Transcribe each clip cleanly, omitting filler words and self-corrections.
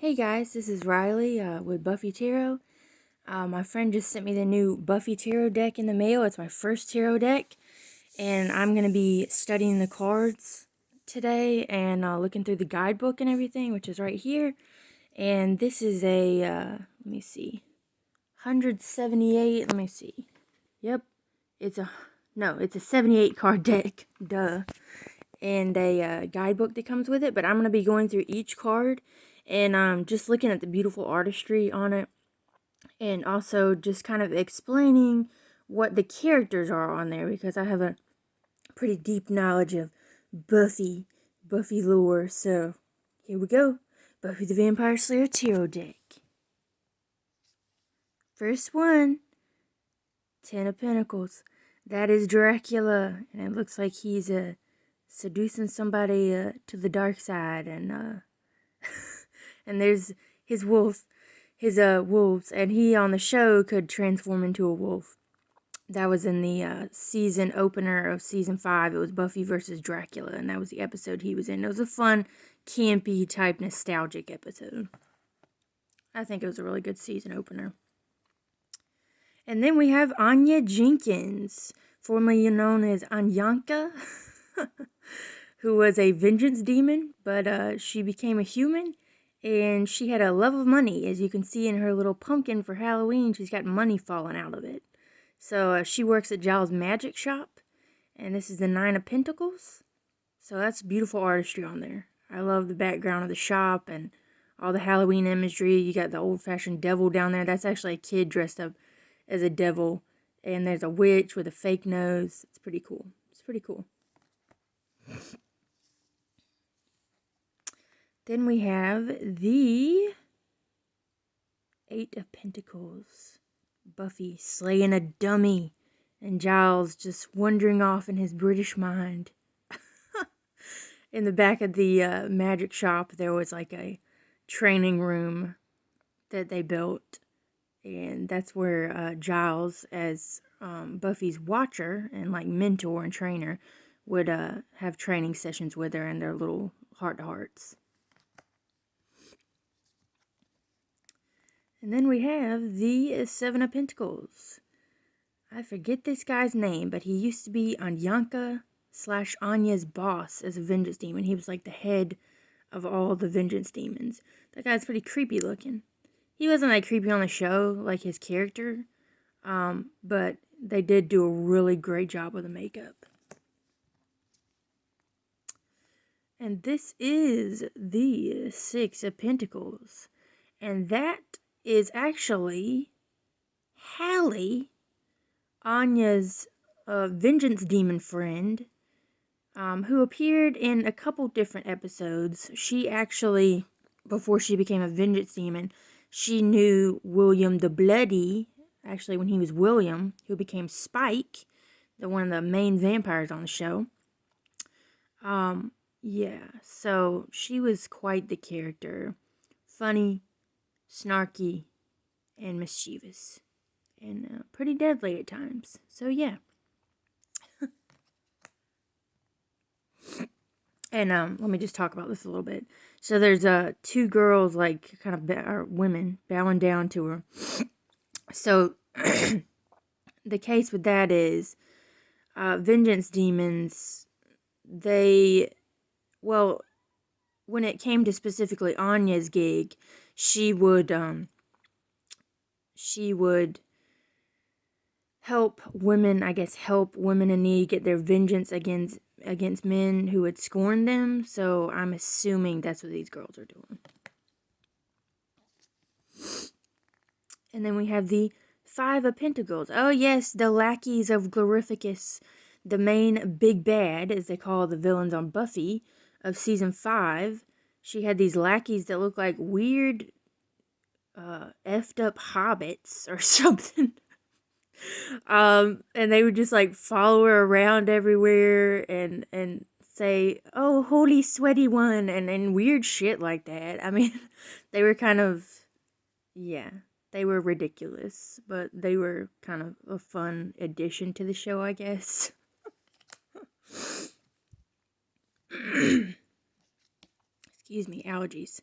Hey guys, this is Riley with Buffy Tarot. My friend just sent me the new Buffy Tarot deck in the mail. It's my first tarot deck, and I'm going to be studying the cards today and looking through the guidebook and everything, which is right here. And this is a, let me see, 178, let me see. Yep, it's a 78 card deck, duh. And a guidebook that comes with it, but I'm going to be going through each card and just looking at the beautiful artistry on it, and also just kind of explaining what the characters are on there, because I have a pretty deep knowledge of Buffy lore. So here we go. Buffy the Vampire Slayer Tarot deck. First one, Ten of Pentacles. That is Dracula, and it looks like he's seducing somebody to the dark side, and and there's his wolves, and he on the show could transform into a wolf. That was in the season opener of season 5. It was Buffy versus Dracula, and that was the episode he was in. It was a fun, campy type nostalgic episode. I think it was a really good season opener. And then we have Anya Jenkins, formerly known as Anyanka, who was a vengeance demon, but she became a human, and she had a love of money. As you can see in her little pumpkin for Halloween, she's got money falling out of it. So she works at Giles' magic shop, and this is the Nine of Pentacles. So that's beautiful artistry on there. I love the background of the shop and all the Halloween imagery. You got the old-fashioned devil down there. That's actually a kid dressed up as a devil, and there's a witch with a fake nose. It's pretty cool. It's pretty cool. Then we have the Eight of Pentacles. Buffy slaying a dummy, and Giles just wandering off in his British mind. In the back of the magic shop, there was like a training room that they built, and that's where Giles, as Buffy's watcher and like mentor and trainer, would have training sessions with her in their little heart-to-hearts. And then we have the Seven of Pentacles. I forget this guy's name, but he used to be Anyanka / Anya's boss as a vengeance demon. He was like the head of all the vengeance demons. That guy's pretty creepy looking. He wasn't like creepy on the show, like his character, but they did do a really great job with the makeup. And this is the Six of Pentacles. And that is actually Hallie, Anya's vengeance demon friend, who appeared in a couple different episodes. She actually, before she became a vengeance demon, she knew William the Bloody, actually when he was William, who became Spike, one of the main vampires on the show. Yeah, so she was quite the character. Funny, snarky, and mischievous, and pretty deadly at times. So yeah. And let me just talk about this a little bit. So there's two girls, like kind of or women, bowing down to her. So the case with that is vengeance demons. When it came to specifically Anya's gig, she would help women in need get their vengeance against men who had scorned them. So I'm assuming that's what these girls are doing. And then we have the Five of Pentacles. Oh yes, the lackeys of Glorificus, the main big bad, as they call the villains on Buffy, of season 5. She had these lackeys that look like weird effed up hobbits or something. And they would just like follow her around everywhere and say, "Oh, holy sweaty one," and weird shit like that. I mean, they were kind of, yeah, they were ridiculous, but they were kind of a fun addition to the show, I guess. Excuse me, allergies.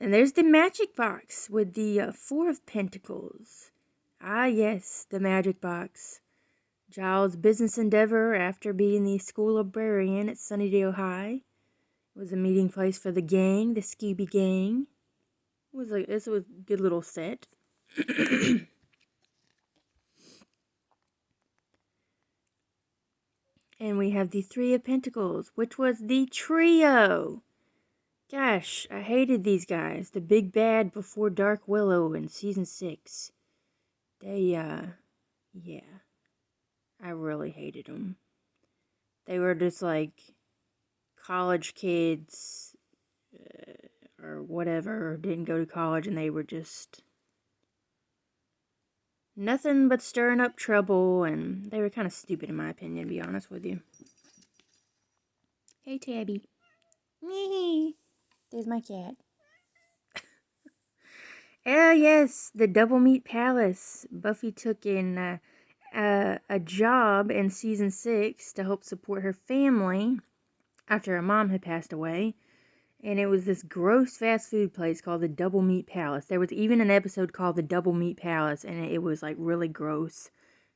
And there's the magic box with the Four of Pentacles. Ah, yes, the magic box. Giles' business endeavor after being the school librarian at Sunnydale High. It was a meeting place for the gang, the Scooby Gang. It was a good little set. And we have the Three of Pentacles, which was the trio. Gosh, I hated these guys. The big bad before Dark Willow in season 6. They, yeah. I really hated them. They were just like college kids or whatever, didn't go to college, and they were just nothing but stirring up trouble, and they were kind of stupid in my opinion, to be honest with you. Hey, Tabby. Me. There's my cat. Oh, yes, the Double Meat Palace. Buffy took in a job in season 6 to help support her family after her mom had passed away. And it was this gross fast food place called the Double Meat Palace. There was even an episode called the Double Meat Palace, and it was like really gross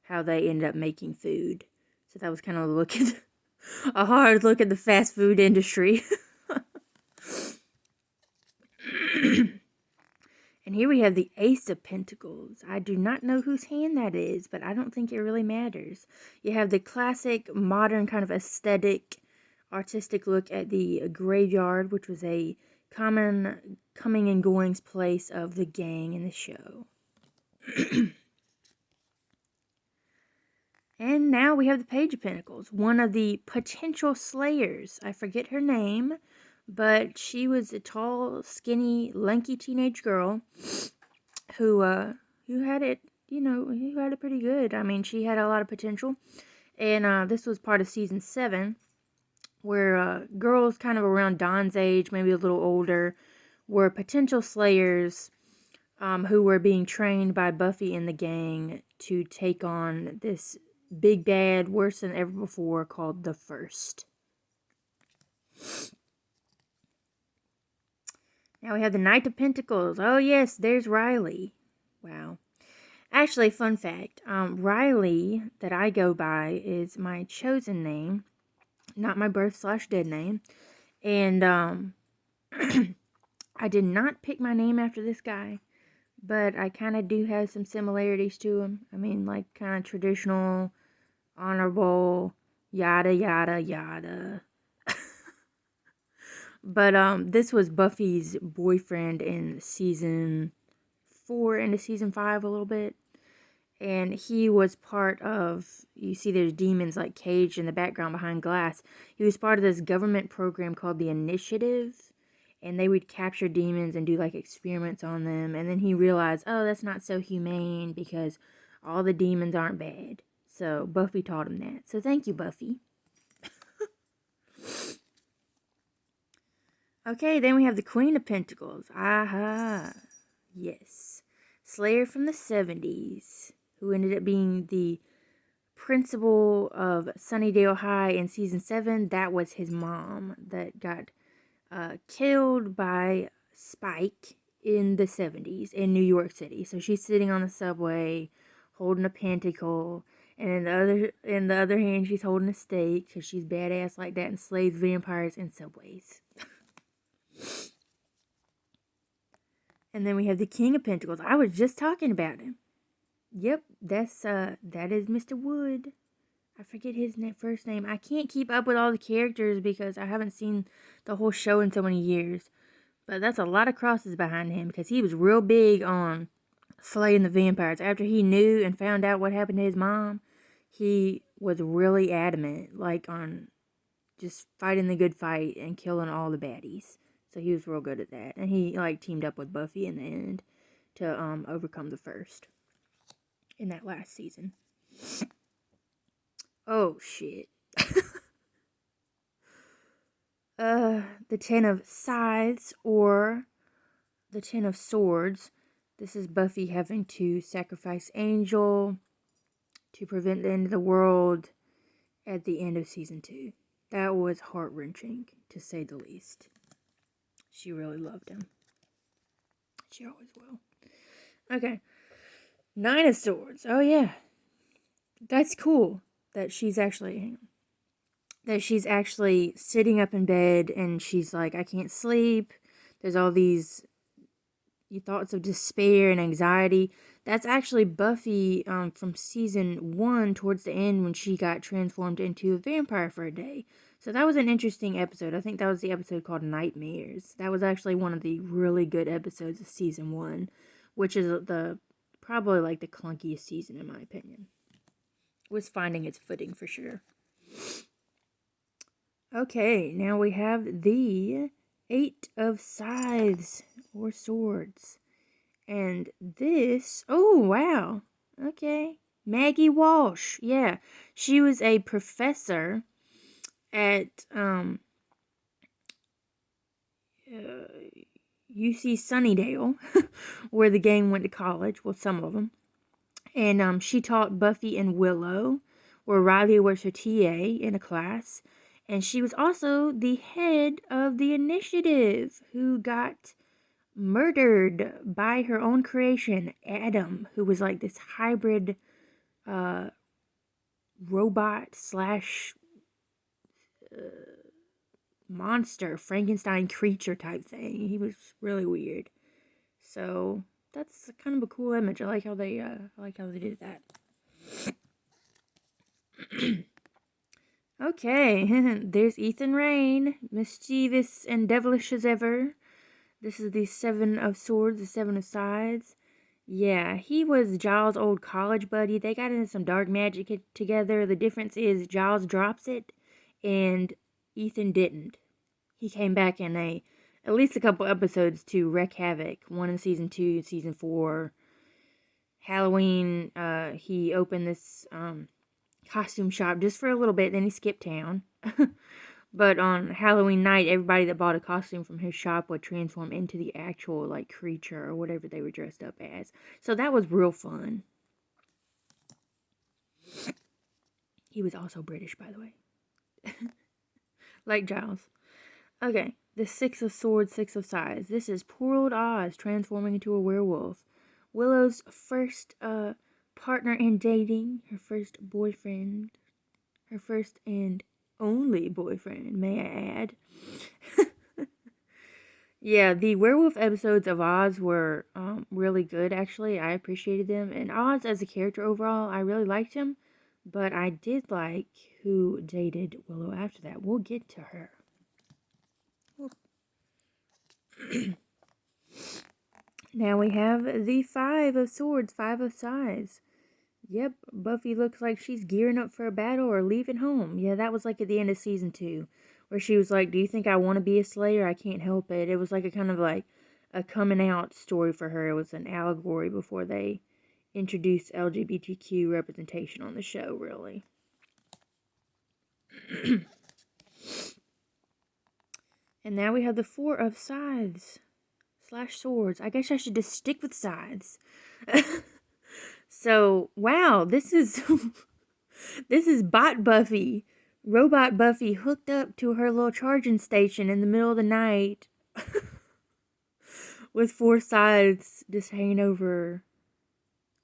how they ended up making food. So that was kind of a hard look at the fast food industry. And here we have the Ace of Pentacles. I do not know whose hand that is, but I don't think it really matters. You have the classic, modern kind of aesthetic, artistic look at the graveyard, which was a common coming and goings place of the gang in the show. And now we have the Page of Pentacles, one of the potential slayers. I forget her name, but she was a tall, skinny, lanky teenage girl who had it, who had it pretty good. I mean, she had a lot of potential. And this was part of season 7, where girls kind of around Dawn's age, maybe a little older, were potential slayers who were being trained by Buffy and the gang to take on this big bad, worse than ever before, called the First. Now we have the Knight of Pentacles. Oh yes, there's Riley. Wow. Actually, fun fact, Riley, that I go by, is my chosen name, not my birth/dead name. And I did not pick my name after this guy, but I kind of do have some similarities to him. I mean, like, kind of traditional, honorable, yada, yada, yada. But this was Buffy's boyfriend in season 4 into season 5 a little bit. And he was part of, you see there's demons like caged in the background behind glass. He was part of this government program called the Initiative. And they would capture demons and do like experiments on them. And then he realized, oh, that's not so humane because all the demons aren't bad. So Buffy taught him that. So thank you, Buffy. Okay, then we have the Queen of Pentacles. Aha. Yes. Slayer from the 70s, who ended up being the principal of Sunnydale High in season 7. That was his mom that got killed by Spike in the 70s in New York City. So she's sitting on the subway holding a pentacle, and in the other hand she's holding a stake because she's badass like that and slays vampires in subways. And then we have the King of Pentacles. I was just talking about him. Yep, that is Mr. Wood. I forget his first name. I can't keep up with all the characters because I haven't seen the whole show in so many years. But that's a lot of crosses behind him because he was real big on slaying the vampires. After he knew and found out what happened to his mom, he was really adamant, like, on just fighting the good fight and killing all the baddies. So he was real good at that. And he, like, teamed up with Buffy in the end to overcome the First in that last season. Oh, shit. The Ten of Scythes or the Ten of Swords. This is Buffy having to sacrifice Angel to prevent the end of the world at the end of season 2. That was heart-wrenching, to say the least. She really loved him. She always will. Okay. 9 of Swords. Oh, yeah. That's cool that she's actually sitting up in bed and she's like, I can't sleep. There's all these thoughts of despair and anxiety. That's actually Buffy from season 1 towards the end when she got transformed into a vampire for a day. So that was an interesting episode. I think that was the episode called Nightmares. That was actually one of the really good episodes of season 1, which is probably like the clunkiest season in my opinion. It was finding its footing for sure. Okay, now we have the 8 of Scythes or Swords. And this, oh wow, okay. Maggie Walsh, yeah. She was a professor at UC Sunnydale, where the gang went to college, well, some of them. And she taught Buffy and Willow, where Riley was her TA in a class. And she was also the head of the initiative who got murdered by her own creation, Adam, who was like this hybrid robot slash monster, Frankenstein creature type thing. He was really weird. So that's kind of a cool image. I like how they did that. Okay, there's Ethan Rayne, mischievous and devilish as ever. This is the 7 of Swords, the 7 of Scythes. Yeah, he was Giles' old college buddy. They got into some dark magic together. The difference is Giles drops it, and Ethan didn't. He came back in at least a couple episodes to wreak havoc. One in season 2, season 4. Halloween, he opened this costume shop just for a little bit, then he skipped town. But on Halloween night, everybody that bought a costume from his shop would transform into the actual, like, creature or whatever they were dressed up as. So that was real fun. He was also British, by the way. Like Giles. Okay, the 6 of Swords, 6 of Scythes. This is poor old Oz transforming into a werewolf. Willow's first partner in dating, her first boyfriend, her first and only boyfriend, may I add. Yeah, the werewolf episodes of Oz were really good, actually. I appreciated them. And Oz, as a character overall, I really liked him. But I did like who dated Willow after that. We'll get to her. Now we have the 5 of Swords, 5 of Scythes. Yep, Buffy looks like she's gearing up for a battle or leaving home. Yeah, that was like at the end of season 2, where she was like, do you think I want to be a Slayer? I can't help it. It was like a kind of like a coming out story for her. It was an allegory before they introduced LGBTQ representation on the show, really. And now we have the 4 of Scythes / Swords. I guess I should just stick with Scythes. So, wow, this is Bot Buffy, Robot Buffy hooked up to her little charging station in the middle of the night with 4 scythes just hanging over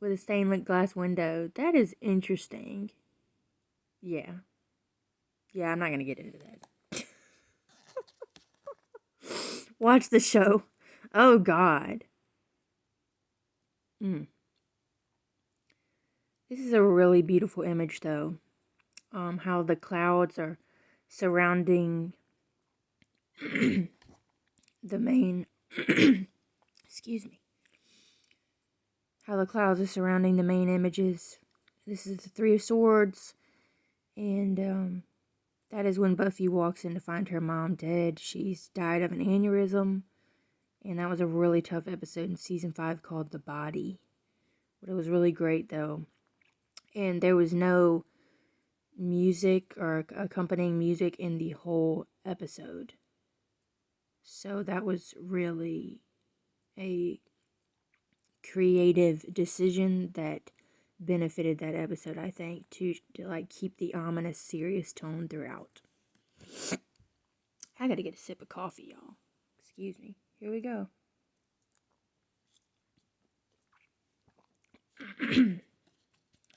with a stained glass window. That is interesting. Yeah. Yeah, I'm not going to get into that. Watch the show. Oh, God. This is a really beautiful image, though. How the clouds are surrounding the main... Excuse me. How the clouds are surrounding the main images. This is the 3 of Swords. And, that is when Buffy walks in to find her mom dead. She's died of an aneurysm. And that was a really tough episode in season 5 called The Body. But it was really great, though. And there was no music or accompanying music in the whole episode. So that was really a creative decision that benefited that episode, I think, to like keep the ominous, serious tone throughout. I gotta get a sip of coffee, y'all. Excuse me. Here we go.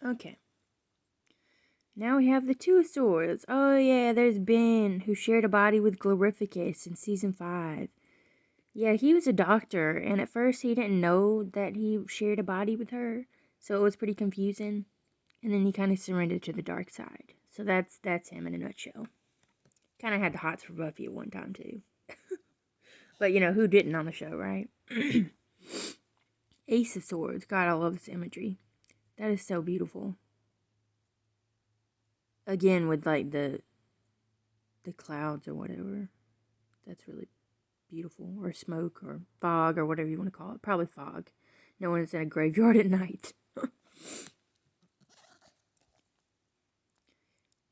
Okay. Now we have the Two Swords. Oh yeah, there's Ben, who shared a body with Glorificus in season 5. Yeah, he was a doctor, and at first he didn't know that he shared a body with her, so it was pretty confusing. And then he kind of surrendered to the dark side. So that's him in a nutshell. Kind of had the hots for Buffy at one time too. But you know, who didn't on the show, right? Ace of Swords. God, I love this imagery. That is so beautiful. Again, with like the clouds or whatever. That's really beautiful. Or smoke or fog or whatever you want to call it. Probably fog. No one is in a graveyard at night.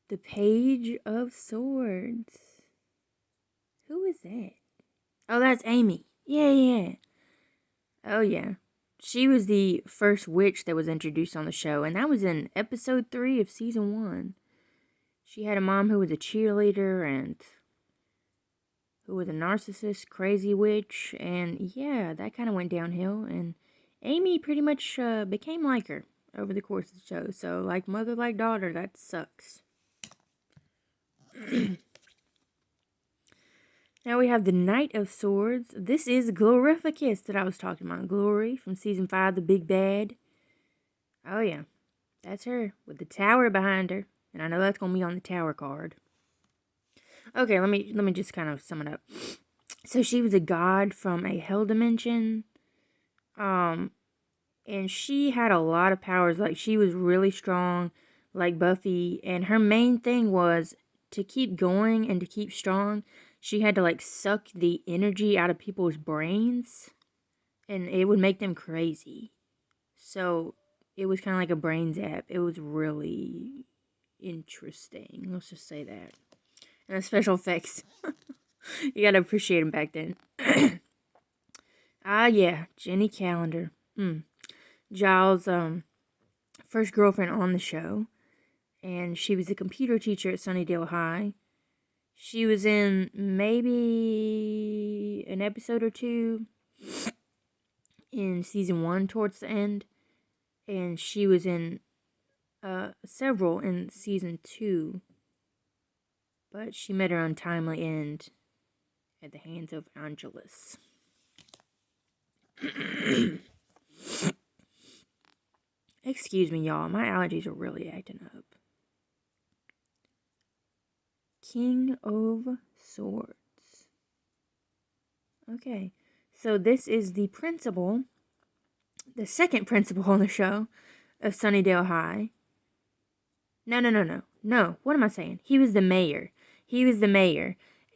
The Page of Swords. Who is that? Oh, that's Amy. Yeah. Oh, yeah. She was the first witch that was introduced on the show, and that was in episode 3 of season 1. She had a mom who was a cheerleader and who was a narcissist, crazy witch, and yeah, that kind of went downhill, and Amy pretty much became like her over the course of the show, so like mother, like daughter, that sucks. Now we have the Knight of Swords. This is Glorificus that I was talking about. Glory from season 5, the big bad. Oh yeah, that's her with the tower behind her, and I know that's gonna be on the tower card. Okay, let me just kind of sum it up. So she was a god from a hell dimension, and she had a lot of powers. Like she was really strong, like Buffy, and her main thing was to keep going and to keep strong. She had to like suck the energy out of people's brains, and it would make them crazy. So it was kind of like a brain zap. It was really interesting. Let's just say that. And the special effects. You gotta appreciate them back then. Yeah, Jenny Calendar. Giles' first girlfriend on the show. And she was a computer teacher at Sunnydale High. She was in maybe an episode or 2 in season 1 towards the end. And she was in several in season 2. But she met her untimely end at the hands of Angelus. Excuse me, y'all. My allergies are really acting up. King of Swords. Okay. So this is the principal, the second principal on the show of Sunnydale High. No, what am I saying? He was the mayor.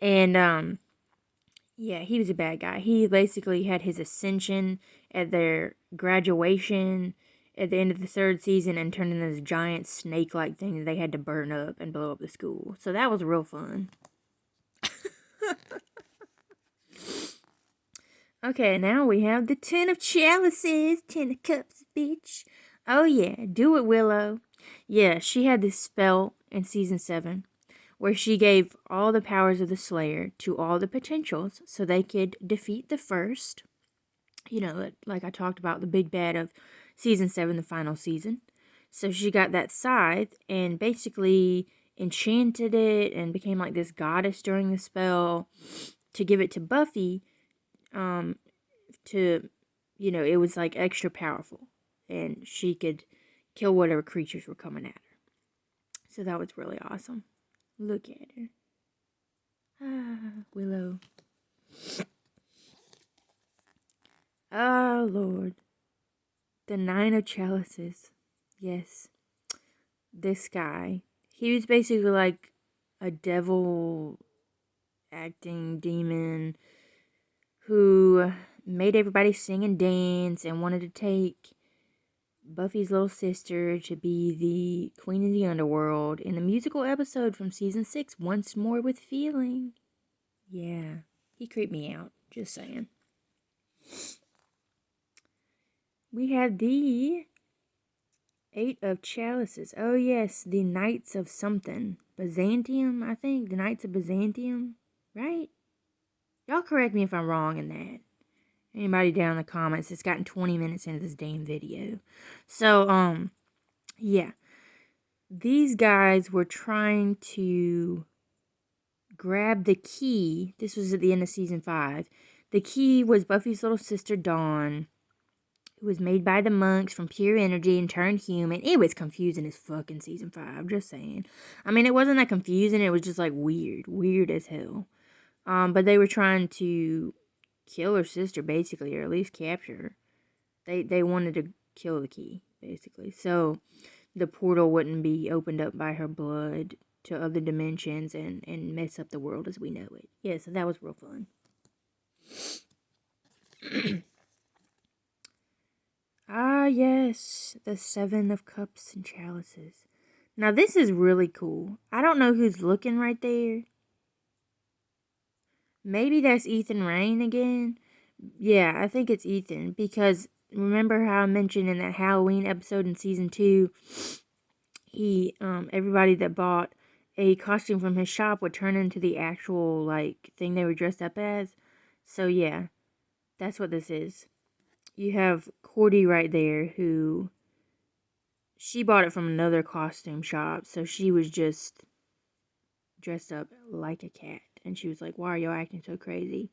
And, yeah, he was a bad guy. He basically had his ascension at their graduation at the end of the 3rd season and turned into this giant snake-like thing that they had to burn up and blow up the school. So that was real fun. Okay, now we have the 10 of Chalices. 10 of Cups, bitch. Oh yeah, do it, Willow. Yeah, she had this spell in season 7 where she gave all the powers of the Slayer to all the potentials so they could defeat the first. You know, like I talked about, the big bad of season 7, the final season. So she got that scythe and basically enchanted it and became like this goddess during the spell to give it to Buffy. To, you know, it was like extra powerful and she could kill whatever creatures were coming at her. So that was really awesome. Look at her. Ah, Willow. Oh, Lord. The 9 of Chalices. Yes. This guy. He was basically like a devil acting demon who made everybody sing and dance and wanted to take Buffy's little sister to be the queen of the underworld in the musical episode from season 6, Once More with Feeling. Yeah, he creeped me out, just saying. We have the 8 of Chalices. Oh yes, the Knights of something. Byzantium, I think. The Knights of Byzantium, right? Y'all correct me if I'm wrong in that. Anybody down in the comments, it's gotten 20 minutes into this damn video. So, yeah. These guys were trying to grab the key. This was at the end of season 5. The key was Buffy's little sister Dawn. It was made by the monks from pure energy and turned human. It was confusing as fuck in season 5, just saying. I mean, it wasn't that confusing, it was just like weird as hell. But they were trying to kill her sister, basically, or at least capture her. They wanted to kill the key, basically. So the portal wouldn't be opened up by her blood to other dimensions and mess up the world as we know it. Yeah, so that was real fun. Ah, yes, the 7 of Cups and Chalices. Now, this is really cool. I don't know who's looking right there. Maybe that's Ethan Rayne again. Yeah, I think it's Ethan, because remember how I mentioned in that Halloween episode in season 2, everybody that bought a costume from his shop would turn into the actual, like, thing they were dressed up as. So, yeah, that's what this is. You have Cordy right there, who, she bought it from another costume shop, so she was just dressed up like a cat. And she was like, why are y'all acting so crazy?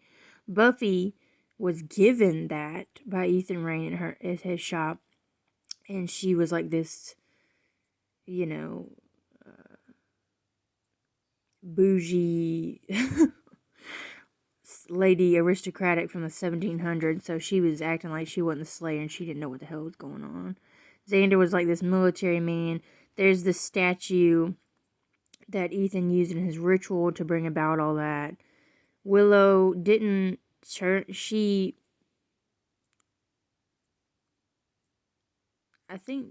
Buffy was given that by Ethan Rayne at his shop. And she was like this, you know, bougie lady aristocratic from the 1700s. So she was acting like she wasn't the Slayer and she didn't know what the hell was going on. Xander was like this military man. There's this statue that Ethan used in his ritual to bring about all that. Willow didn't I think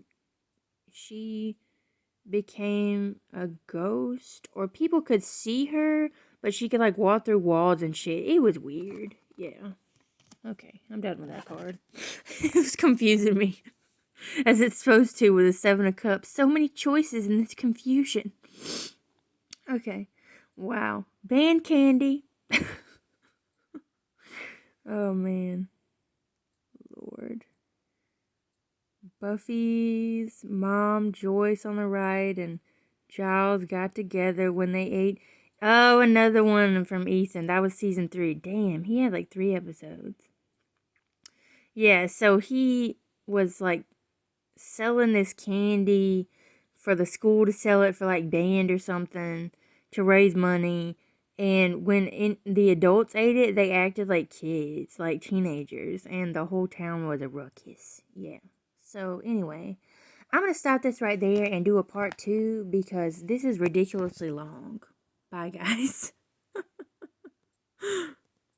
she became a ghost, or people could see her, but she could like walk through walls and shit. It was weird. Yeah. Okay, I'm done with that card. It was confusing me. As it's supposed to with a 7 of Cups. So many choices in this confusion. Okay. Wow. Band candy. Oh, man. Lord. Buffy's mom, Joyce, on the right, and Giles got together when they ate. Oh, another one from Ethan. That was season 3. Damn, he had like 3 episodes. Yeah, so he was like selling this candy for the school to sell it for like band or something to raise money. And when the adults ate it, they acted like kids, like teenagers, and the whole town was a ruckus. Yeah. So anyway, I'm going to stop this right there and do a part 2 because this is ridiculously long. Bye, guys.